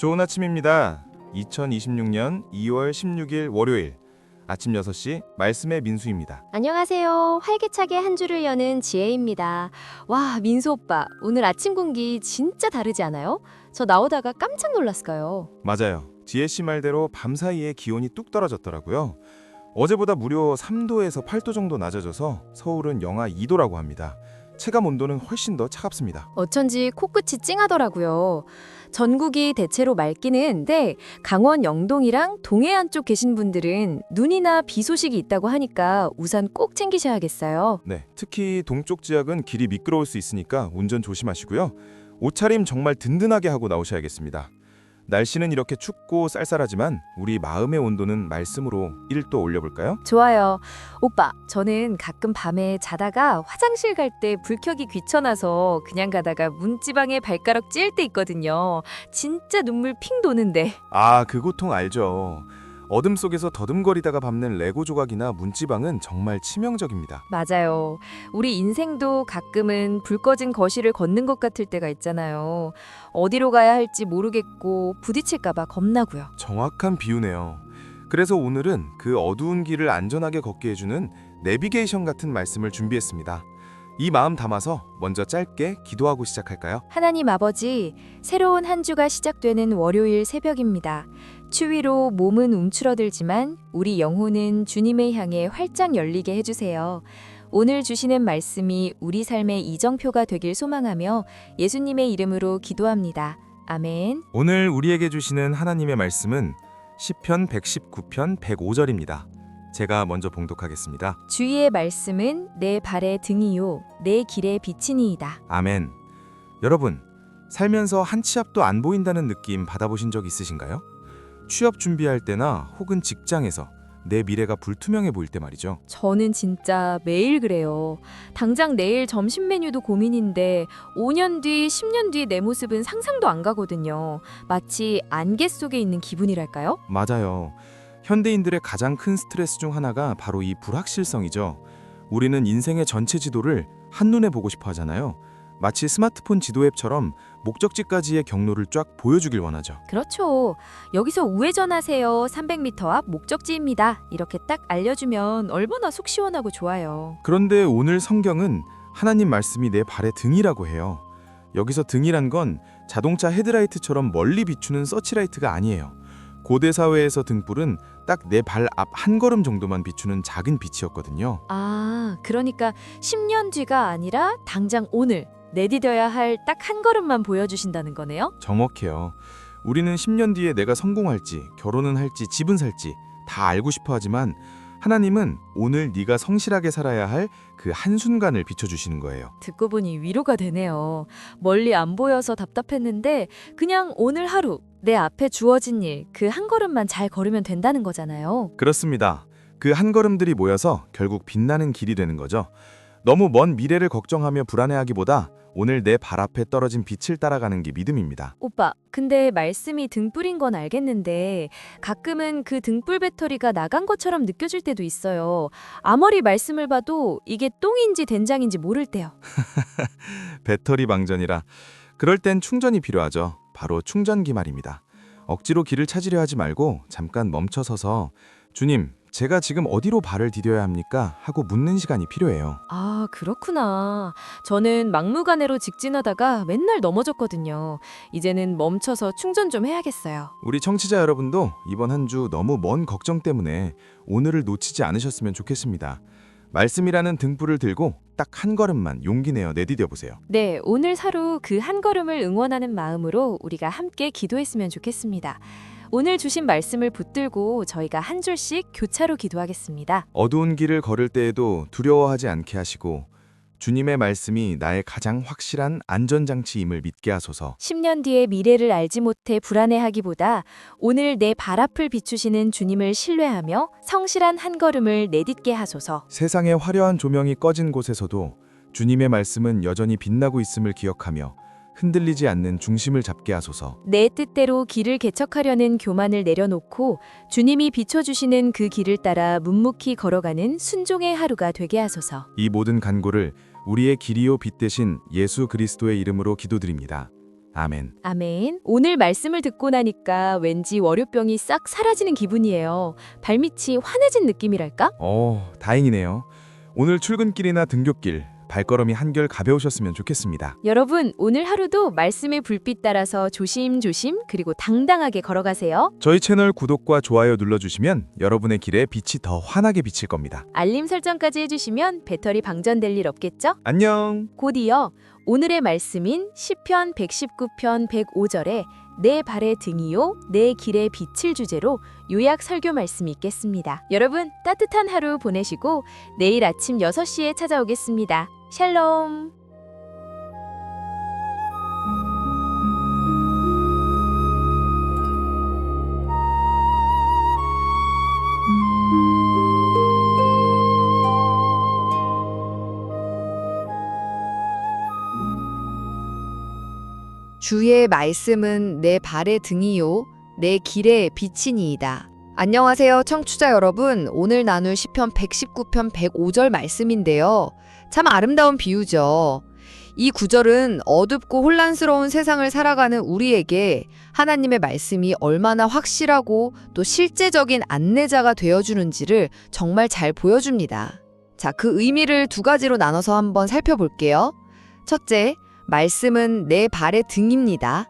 좋은 아침입니다. 2026년 2월 16일 월요일 아침 6시 말씀의 민수입니다. 안녕하세요. 활기차게 한 주를 여는 지혜입니다. 와, 민수 오빠, 오늘 아침 공기 진짜 다르지 않아요? 저 나오다가 깜짝 놀랐어요. 맞아요. 지혜 씨 말대로 밤사이에 기온이 뚝 떨어졌더라고요. 어제보다 무려 3도에서 8도 정도 낮아져서 서울은 영하 2도라고 합니다. 체감 온도는 훨씬 더 차갑습니다. 어쩐지 코끝이 찡하더라고요. 전국이 대체로 맑기는 했는데 강원 영동이랑 동해안 쪽 계신 분들은 눈이나 비 소식이 있다고 하니까 우산 꼭 챙기셔야겠어요. 네, 특히 동쪽 지역은 길이 미끄러울 수 있으니까 운전 조심하시고요. 옷차림 정말 든든하게 하고 나오셔야겠습니다. 날씨는 이렇게 춥고 쌀쌀하지만 우리 마음의 온도는 말씀으로 1도 올려볼까요? 좋아요. 오빠, 저는 가끔 밤에 자다가 화장실 갈 때 불 켜기 귀찮아서 그냥 가다가 문지방에 발가락 찔 때 있거든요. 진짜 눈물 핑 도는데. 아, 그 고통 알죠. 어둠 속에서 더듬거리다가 밟는 레고 조각이나 문지방은 정말 치명적입니다. 맞아요. 우리 인생도 가끔은 불 꺼진 거실을 걷는 것 같을 때가 있잖아요. 어디로 가야 할지 모르겠고 부딪힐까 봐 겁나고요. 정확한 비유네요. 그래서 오늘은 그 어두운 길을 안전하게 걷게 해주는 내비게이션 같은 말씀을 준비했습니다. 이 마음 담아서 먼저 짧게 기도하고 시작할까요? 하나님 아버지, 새로운 한 주가 시작되는 월요일 새벽입니다. 추위로 몸은 움츠러들지만 우리 영혼은 주님을 향해 활짝 열리게 해주세요. 오늘 주시는 말씀이 우리 삶의 이정표가 되길 소망하며 예수님의 이름으로 기도합니다. 아멘. 오늘 우리에게 주시는 하나님의 말씀은 시편 119편 105절입니다. 제가 먼저 봉독하겠습니다. 주의 말씀은 내 발의 등이요 내 길의 빛이니이다. 아멘. 여러분, 살면서 한 치 앞도 안 보인다는 느낌 받아보신 적 있으신가요? 취업 준비할 때나 혹은 직장에서 내 미래가 불투명해 보일 때 말이죠. 저는 진짜 매일 그래요. 당장 내일 점심 메뉴도 고민인데 5년 뒤, 10년 뒤 내 모습은 상상도 안 가거든요. 마치 안개 속에 있는 기분이랄까요? 맞아요. 현대인들의 가장 큰 스트레스 중 하나가 바로 이 불확실성이죠. 우리는 인생의 전체 지도를 한눈에 보고 싶어 하잖아요. 마치 스마트폰 지도 앱처럼 목적지까지의 경로를 쫙 보여주길 원하죠. 그렇죠. 여기서 우회전하세요. 300m 앞 목적지입니다. 이렇게 딱 알려주면 얼마나 속 시원하고 좋아요. 그런데 오늘 성경은 하나님 말씀이 내 발의 등이라고 해요. 여기서 등이란 건 자동차 헤드라이트처럼 멀리 비추는 서치라이트가 아니에요. 고대 사회에서 등불은 딱 내 발 앞 한 걸음 정도만 비추는 작은 빛이었거든요. 아, 그러니까 10년 뒤가 아니라 당장 오늘 내디뎌야 할 딱 한 걸음만 보여주신다는 거네요? 정확해요. 우리는 10년 뒤에 내가 성공할지, 결혼은 할지, 집은 살지 다 알고 싶어 하지만 하나님은 오늘 네가 성실하게 살아야 할 그 한순간을 비춰주시는 거예요. 듣고 보니 위로가 되네요. 멀리 안 보여서 답답했는데 그냥 오늘 하루 내 앞에 주어진 일 그 한 걸음만 잘 걸으면 된다는 거잖아요. 그렇습니다. 그 한 걸음들이 모여서 결국 빛나는 길이 되는 거죠. 너무 먼 미래를 걱정하며 불안해하기보다 오늘 내 발 앞에 떨어진 빛을 따라가는 게 믿음입니다. 오빠, 근데 말씀이 등불인 건 알겠는데 가끔은 그 등불 배터리가 나간 것처럼 느껴질 때도 있어요. 아무리 말씀을 봐도 이게 똥인지 된장인지 모를 때요. 배터리 방전이라 그럴 땐 충전이 필요하죠. 바로 충전기 말입니다. 억지로 길을 찾으려 하지 말고 잠깐 멈춰서서 주님, 제가 지금 어디로 발을 디뎌야 합니까? 하고 묻는 시간이 필요해요. 아, 그렇구나. 저는 막무가내로 직진하다가 맨날 넘어졌거든요. 이제는 멈춰서 충전 좀 해야겠어요. 우리 청취자 여러분도 이번 한 주 너무 먼 걱정 때문에 오늘을 놓치지 않으셨으면 좋겠습니다. 말씀이라는 등불을 들고 딱 한 걸음만 용기 내어 내디뎌 보세요. 네, 오늘 하루 그 한 걸음을 응원하는 마음으로 우리가 함께 기도했으면 좋겠습니다. 오늘 주신 말씀을 붙들고 저희가 한 줄씩 교차로 기도하겠습니다. 어두운 길을 걸을 때에도 두려워하지 않게 하시고 주님의 말씀이 나의 가장 확실한 안전장치임을 믿게 하소서. 10년 뒤의 미래를 알지 못해 불안해하기보다 오늘 내 발 앞을 비추시는 주님을 신뢰하며 성실한 한 걸음을 내딛게 하소서. 세상의 화려한 조명이 꺼진 곳에서도 주님의 말씀은 여전히 빛나고 있음을 기억하며 흔들리지 않는 중심을 잡게 하소서. 내 뜻대로 길을 개척하려는 교만을 내려놓고 주님이 비춰주시는 그 길을 따라 묵묵히 걸어가는 순종의 하루가 되게 하소서. 이 모든 간구를 우리의 길이요 빛 대신 예수 그리스도의 이름으로 기도드립니다. 아멘. 아멘. 오늘 말씀을 듣고 나니까 왠지 월요병이 싹 사라지는 기분이에요. 발밑이 환해진 느낌이랄까? 다행이네요. 오늘 출근길이나 등굣길 발걸음이 한결 가벼우셨으면 좋겠습니다. 여러분, 오늘 하루도 말씀의 불빛 따라서 조심조심 그리고 당당하게 걸어가세요. 저희 채널 구독과 좋아요 눌러주시면 여러분의 길에 빛이 더 환하게 비칠 겁니다. 알림 설정까지 해주시면 배터리 방전될 일 없겠죠? 안녕. 곧 이어 오늘의 말씀인 시편 119편 105절에 내 발의 등이요 내 길의 빛을 주제로 요약 설교 말씀이 있겠습니다. 여러분 따뜻한 하루 보내시고 내일 아침 6시에 찾아오겠습니다. 샬롬. 주의 말씀은 내 발의 등이요 내 길의 빛이니이다. 안녕하세요 청취자 여러분. 오늘 나눌 시편 119편 105절 말씀인데요. 참 아름다운 비유죠. 이 구절은 어둡고 혼란스러운 세상을 살아가는 우리에게 하나님의 말씀이 얼마나 확실하고 또 실제적인 안내자가 되어주는지를 정말 잘 보여줍니다. 자, 그 의미를 두 가지로 나눠서 한번 살펴볼게요. 첫째, 말씀은 내 발의 등입니다.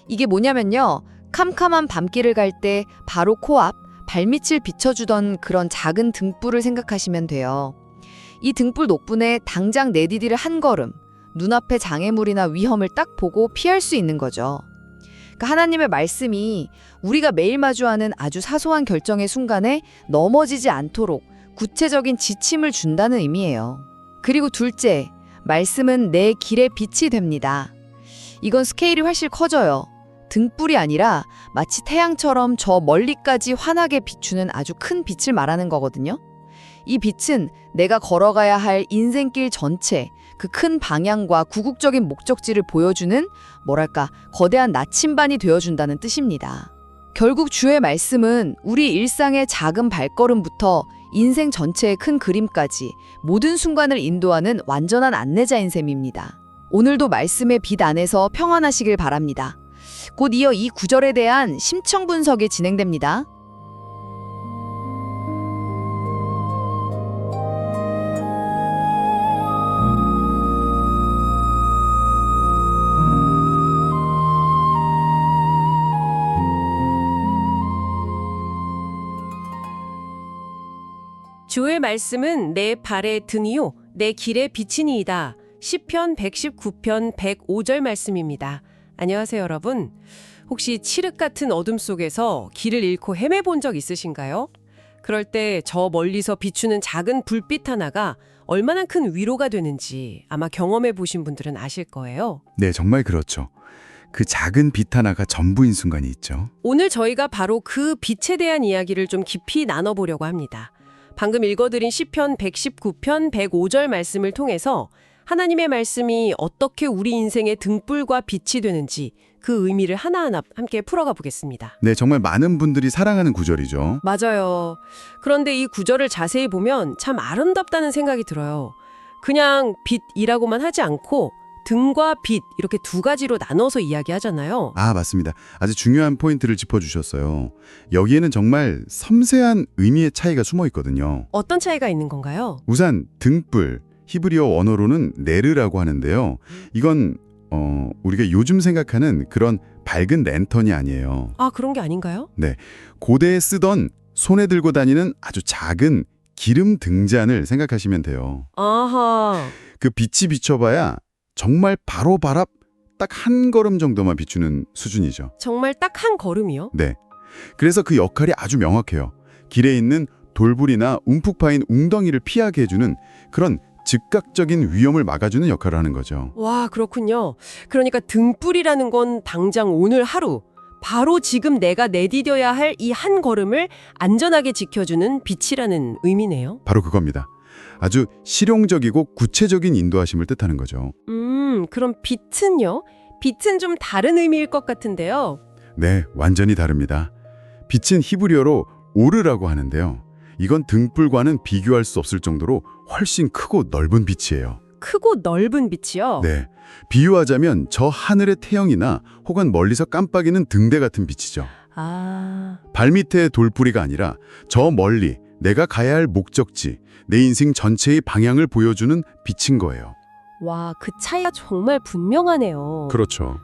이게 뭐냐면요. 캄캄한 밤길을 갈 때 바로 코앞, 발밑을 비춰주던 그런 작은 등불을 생각하시면 돼요. 이 등불 덕분에 당장 내디딜 한 걸음, 눈앞의 장애물이나 위험을 딱 보고 피할 수 있는 거죠. 그러니까 하나님의 말씀이 우리가 매일 마주하는 아주 사소한 결정의 순간에 넘어지지 않도록 구체적인 지침을 준다는 의미예요. 그리고 둘째, 말씀은 내 길의 빛이 됩니다. 이건 스케일이 훨씬 커져요. 등불이 아니라 마치 태양처럼 저 멀리까지 환하게 비추는 아주 큰 빛을 말하는 거거든요. 이 빛은 내가 걸어가야 할 인생길 전체, 그 큰 방향과 궁극적인 목적지를 보여주는 뭐랄까 거대한 나침반이 되어준다는 뜻입니다. 결국 주의 말씀은 우리 일상의 작은 발걸음부터 인생 전체의 큰 그림까지 모든 순간을 인도하는 완전한 안내자인 셈입니다. 오늘도 말씀의 빛 안에서 평안하시길 바랍니다. 곧 이어 이 구절에 대한 심층 분석이 진행됩니다. 주의 말씀은 내 발의 등이요 내 길의 빛이니이다. 시편 119편 105절 말씀입니다. 안녕하세요 여러분. 혹시 칠흑 같은 어둠 속에서 길을 잃고 헤매본 적 있으신가요? 그럴 때 저 멀리서 비추는 작은 불빛 하나가 얼마나 큰 위로가 되는지 아마 경험해 보신 분들은 아실 거예요. 네, 정말 그렇죠. 그 작은 빛 하나가 전부인 순간이 있죠. 오늘 저희가 바로 그 빛에 대한 이야기를 좀 깊이 나눠보려고 합니다. 방금 읽어드린 시편 119편 105절 말씀을 통해서 하나님의 말씀이 어떻게 우리 인생의 등불과 빛이 되는지 그 의미를 하나하나 함께 풀어가 보겠습니다. 네, 정말 많은 분들이 사랑하는 구절이죠. 맞아요. 그런데 이 구절을 자세히 보면 참 아름답다는 생각이 들어요. 그냥 빛이라고만 하지 않고 등과 빛 이렇게 두 가지로 나눠서 이야기하잖아요. 아, 맞습니다. 아주 중요한 포인트를 짚어주셨어요. 여기에는 정말 섬세한 의미의 차이가 숨어 있거든요. 어떤 차이가 있는 건가요? 우선 등불, 히브리어 원어로는 네르라고 하는데요. 이건 우리가 요즘 생각하는 그런 밝은 랜턴이 아니에요. 아, 그런 게 아닌가요? 고대에 쓰던 손에 들고 다니는 아주 작은 기름 등잔을 생각하시면 돼요. 아하. 그 빛이 비춰봐야 정말 바로 발 앞 딱 한 걸음 정도만 비추는 수준이죠. 정말 딱 한 걸음이요? 네. 그래서 그 역할이 아주 명확해요. 길에 있는 돌불이나 움푹 파인 웅덩이를 피하게 해주는 그런 즉각적인 위험을 막아주는 역할을 하는 거죠. 와, 그렇군요. 그러니까 등불이라는 건 당장 오늘 하루, 바로 지금 내가 내디뎌야 할 이 한 걸음을 안전하게 지켜주는 빛이라는 의미네요. 바로 그겁니다. 아주 실용적이고 구체적인 인도하심을 뜻하는 거죠. 그럼 빛은요? 빛은 좀 다른 의미일 것 같은데요. 네, 완전히 다릅니다. 빛은 히브리어로 오르라고 하는데요. 이건 등불과는 비교할 수 없을 정도로 훨씬 크고 넓은 빛이에요. 크고 넓은 빛이요? 네. 비유하자면 저 하늘의 태영이나 혹은 멀리서 깜빡이는 등대 같은 빛이죠. 아, 발밑의 돌뿌리가 아니라 저 멀리 내가 가야 할 목적지, 내 인생 전체의 방향을 보여주는 빛인 거예요. 와, 그 차이가 정말 분명하네요. 그렇죠.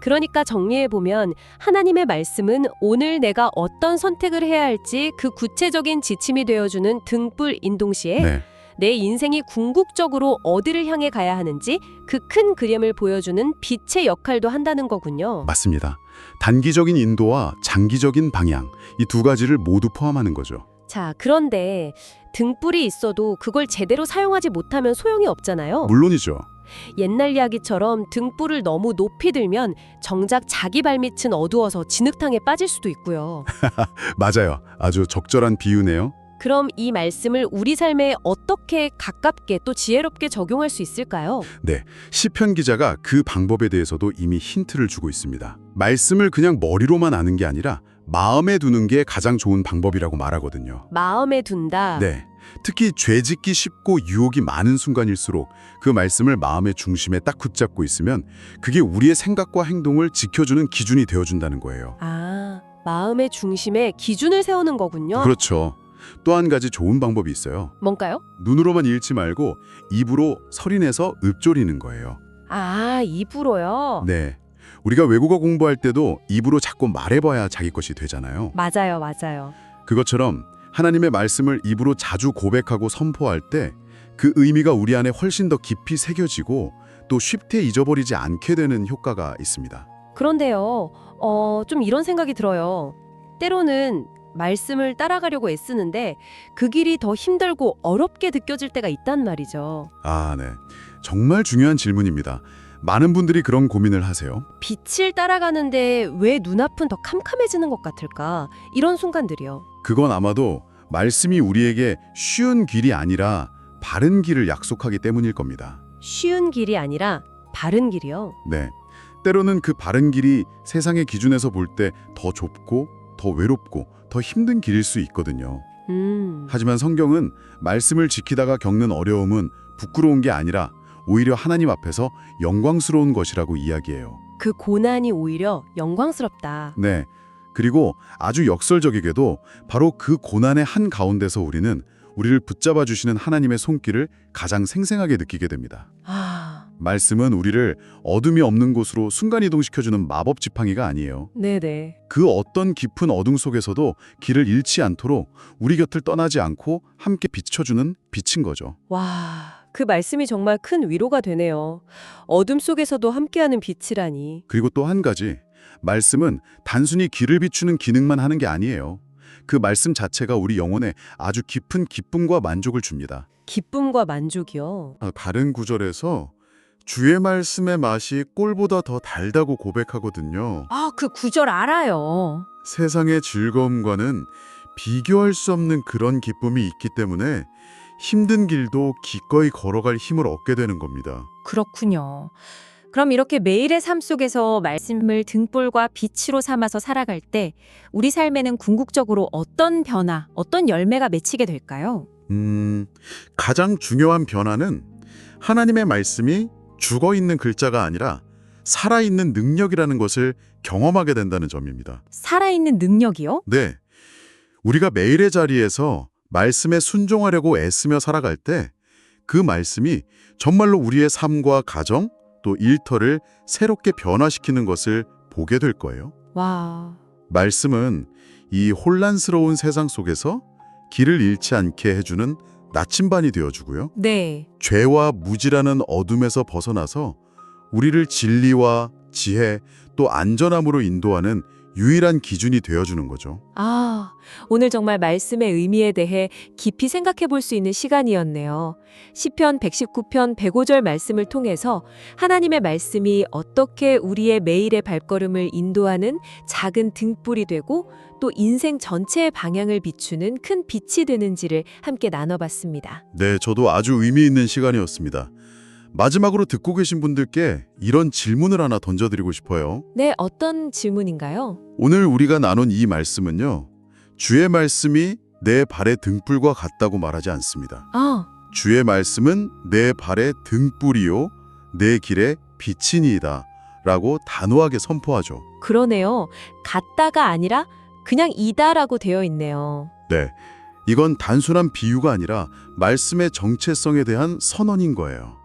그러니까 정리해보면 하나님의 말씀은 오늘 내가 어떤 선택을 해야 할지 그 구체적인 지침이 되어주는 등불 인동시에 네. 내 인생이 궁극적으로 어디를 향해 가야 하는지 그 큰 그림을 보여주는 빛의 역할도 한다는 거군요. 맞습니다. 단기적인 인도와 장기적인 방향, 이 두 가지를 모두 포함하는 거죠. 자, 그런데 등불이 있어도 그걸 제대로 사용하지 못하면 소용이 없잖아요. 물론이죠. 옛날 이야기처럼 등불을 너무 높이 들면 정작 자기 발밑은 어두워서 진흙탕에 빠질 수도 있고요. 맞아요. 아주 적절한 비유네요. 그럼 이 말씀을 우리 삶에 어떻게 가깝게 또 지혜롭게 적용할 수 있을까요? 네, 시편 기자가 그 방법에 대해서도 이미 힌트를 주고 있습니다. 말씀을 그냥 머리로만 아는 게 아니라 마음에 두는 게 가장 좋은 방법이라고 말하거든요. 마음에 둔다. 네, 특히 죄짓기 쉽고 유혹이 많은 순간일수록 그 말씀을 마음의 중심에 딱 붙잡고 있으면 그게 우리의 생각과 행동을 지켜주는 기준이 되어준다는 거예요. 아, 마음의 중심에 기준을 세우는 거군요. 그렇죠. 또 한 가지 좋은 방법이 있어요. 뭔가요? 눈으로만 읽지 말고 입으로 서린해서 읊조리는 거예요. 아, 입으로요? 네. 우리가 외국어 공부할 때도 입으로 자꾸 말해봐야 자기 것이 되잖아요. 맞아요, 맞아요. 그것처럼 하나님의 말씀을 입으로 자주 고백하고 선포할 때 그 의미가 우리 안에 훨씬 더 깊이 새겨지고 또 쉽게 잊어버리지 않게 되는 효과가 있습니다. 그런데요, 좀 이런 생각이 들어요. 때로는 말씀을 따라가려고 애쓰는데 그 길이 더 힘들고 어렵게 느껴질 때가 있단 말이죠. 아, 네. 정말 중요한 질문입니다. 많은 분들이 그런 고민을 하세요. 빛을 따라가는데 왜 눈앞은 더 캄캄해지는 것 같을까? 이런 순간들이요. 그건 아마도 말씀이 우리에게 쉬운 길이 아니라 바른 길을 약속하기 때문일 겁니다. 쉬운 길이 아니라 바른 길이요. 네. 때로는 그 바른 길이 세상의 기준에서 볼 때 더 좁고 더 외롭고 더 힘든 길일 수 있거든요. 하지만 성경은 말씀을 지키다가 겪는 어려움은 부끄러운 게 아니라 오히려 하나님 앞에서 영광스러운 것이라고 이야기해요. 그 고난이 오히려 영광스럽다. 네. 그리고 아주 역설적이게도 바로 그 고난의 한 가운데서 우리를 붙잡아 주시는 하나님의 손길을 가장 생생하게 느끼게 됩니다. 아, 말씀은 우리를 어둠이 없는 곳으로 순간이동시켜주는 마법 지팡이가 아니에요. 네네. 그 어떤 깊은 어둠 속에서도 길을 잃지 않도록 우리 곁을 떠나지 않고 함께 비춰주는 빛인 거죠. 와, 그 말씀이 정말 큰 위로가 되네요. 어둠 속에서도 함께하는 빛이라니. 그리고 또 한 가지, 말씀은 단순히 길을 비추는 기능만 하는 게 아니에요. 그 말씀 자체가 우리 영혼에 아주 깊은 기쁨과 만족을 줍니다. 기쁨과 만족이요. 다른 구절에서 주의 말씀의 맛이 꿀보다 더 달다고 고백하거든요. 아, 그 구절 알아요. 세상의 즐거움과는 비교할 수 없는 그런 기쁨이 있기 때문에 힘든 길도 기꺼이 걸어갈 힘을 얻게 되는 겁니다. 그렇군요. 그럼 이렇게 매일의 삶 속에서 말씀을 등불과 빛으로 삼아서 살아갈 때 우리 삶에는 궁극적으로 어떤 변화, 어떤 열매가 맺히게 될까요? 가장 중요한 변화는 하나님의 말씀이 죽어있는 글자가 아니라 살아있는 능력이라는 것을 경험하게 된다는 점입니다. 살아있는 능력이요? 네, 우리가 매일의 자리에서 말씀에 순종하려고 애쓰며 살아갈 때 그 말씀이 정말로 우리의 삶과 가정, 또 일터를 새롭게 변화시키는 것을 보게 될 거예요. 와, 말씀은 이 혼란스러운 세상 속에서 길을 잃지 않게 해주는 나침반이 되어주고요. 네. 죄와 무지라는 어둠에서 벗어나서 우리를 진리와 지혜 또 안전함으로 인도하는 유일한 기준이 되어주는 거죠. 아, 오늘 정말 말씀의 의미에 대해 깊이 생각해 볼 수 있는 시간이었네요. 시편 119편 105절 말씀을 통해서 하나님의 말씀이 어떻게 우리의 매일의 발걸음을 인도하는 작은 등불이 되고 또 인생 전체의 방향을 비추는 큰 빛이 되는지를 함께 나눠봤습니다. 네, 저도 아주 의미 있는 시간이었습니다. 마지막으로 듣고 계신 분들께 이런 질문을 하나 던져드리고 싶어요. 네, 어떤 질문인가요? 오늘 우리가 나눈 이 말씀은요, 주의 말씀이 내 발의 등불과 같다고 말하지 않습니다. 아, 주의 말씀은 내 발의 등불이요 내 길의 빛이니이다 라고 단호하게 선포하죠. 그러네요. 같다가 아니라 그냥 이다라고 되어 있네요. 네, 이건 단순한 비유가 아니라 말씀의 정체성에 대한 선언인 거예요.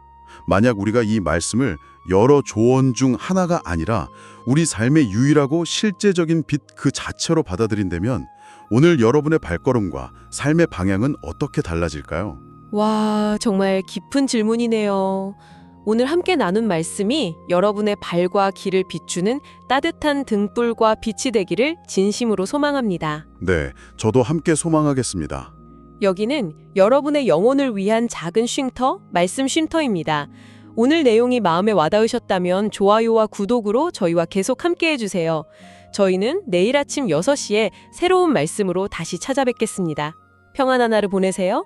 만약 우리가 이 말씀을 여러 조언 중 하나가 아니라 우리 삶의 유일하고 실제적인 빛 그 자체로 받아들인다면 오늘 여러분의 발걸음과 삶의 방향은 어떻게 달라질까요? 와, 정말 깊은 질문이네요. 오늘 함께 나눈 말씀이 여러분의 발과 길을 비추는 따뜻한 등불과 빛이 되기를 진심으로 소망합니다. 네, 저도 함께 소망하겠습니다. 여기는 여러분의 영혼을 위한 작은 쉼터, 말씀 쉼터입니다. 오늘 내용이 마음에 와닿으셨다면 좋아요와 구독으로 저희와 계속 함께 해주세요. 저희는 내일 아침 6시에 새로운 말씀으로 다시 찾아뵙겠습니다. 평안한 하루 보내세요.